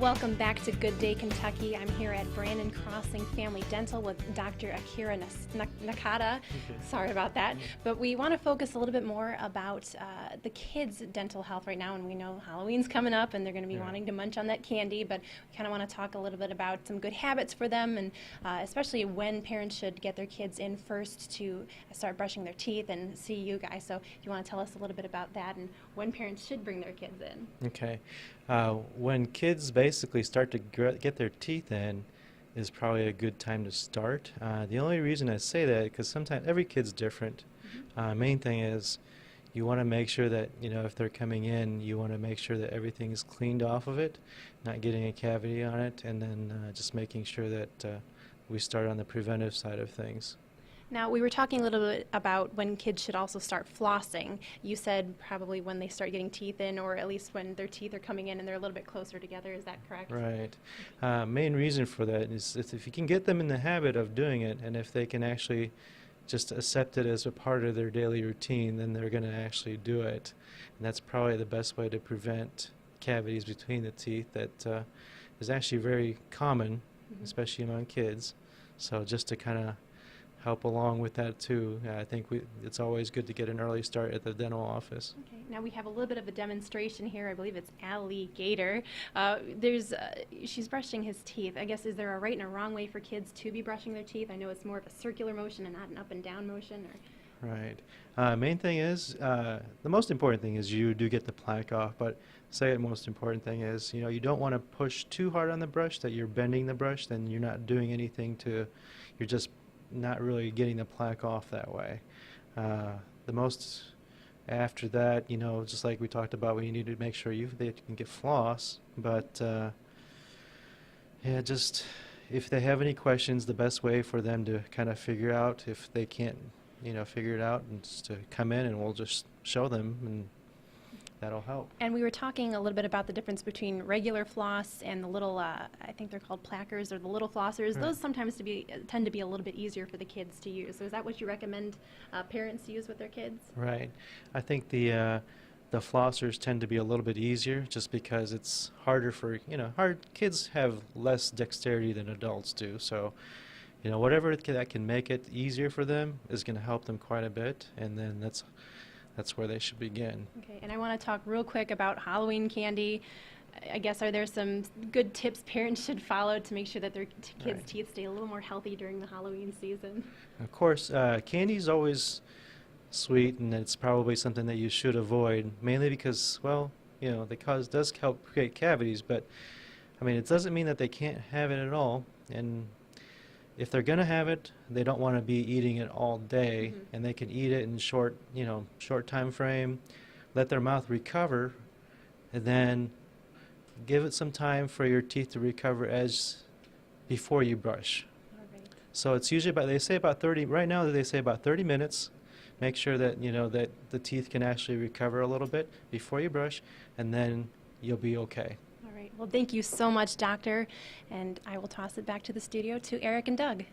Welcome back to Good Day Kentucky. I'm here at Brannon Crossing Family Dental with Dr. Akira Nakata. Sorry about that. But we want to focus a little bit more about the kids' dental health right now. And we know Halloween's coming up and they're going to be wanting to munch on that candy. But we kind of want to talk a little bit about some good habits for them, and especially when parents should get their kids in first to start brushing their teeth and see you guys. So if you want to tell us a little bit about that and when parents should bring their kids in. Okay. When kids basically start to get their teeth in is probably a good time to start. The only reason I say that, because sometimes every kid's different. Main thing is you want to make sure that, if they're coming in, you want to make sure that everything is cleaned off of it, not getting a cavity on it, and then just making sure that we start on the preventive side of things. Now, we were talking a little bit about when kids should also start flossing. You said probably when they start getting teeth in, or at least when their teeth are coming in and they're a little bit closer together. Is that correct? Right. Main reason for that is if you can get them in the habit of doing it, and if they can actually just accept it as a part of their daily routine, then they're going to actually do it. And that's probably the best way to prevent cavities between the teeth that is actually very common, especially among kids. So just to kind of help along with that too. I think it's always good to get an early start at the dental office. Okay, now we have a little bit of a demonstration here. I believe it's Alligator. She's brushing his teeth. I guess, is there a right and a wrong way for kids to be brushing their teeth? I know it's more of a circular motion and not an up and down motion. Right. Main thing is, the most important thing is you do get the plaque off, but second most important thing is, you don't want to push too hard on the brush that you're bending the brush, then you're not doing anything you're just not really getting the plaque off that way. The most after that, just like we talked about, we need to make sure they can get floss, but just if they have any questions, the best way for them to kind of figure out if they can't figure it out, and just to come in and we'll just show them, and that'll help. And we were talking a little bit about the difference between regular floss and the little, I think they're called plackers, or the little flossers. Right. Those sometimes tend to be a little bit easier for the kids to use. So is that what you recommend parents use with their kids? Right. I think the flossers tend to be a little bit easier, just because it's harder for, kids have less dexterity than adults do. So, whatever that can make it easier for them is going to help them quite a bit, and then that's where they should begin. Okay, and I want to talk real quick about Halloween candy. I guess, are there some good tips parents should follow to make sure that their kids' teeth stay a little more healthy during the Halloween season? Of course, candy's always sweet, and it's probably something that you should avoid, mainly because, it does help create cavities, but, it doesn't mean that they can't have it at all, and if they're going to have it, they don't want to be eating it all day, and they can eat it in short time frame, let their mouth recover, and then give it some time for your teeth to recover before you brush. Right. So it's usually they say about 30, right now they say about 30 minutes. Make sure that, that the teeth can actually recover a little bit before you brush, and then you'll be okay. Well, thank you so much, Doctor, and I will toss it back to the studio to Eric and Doug.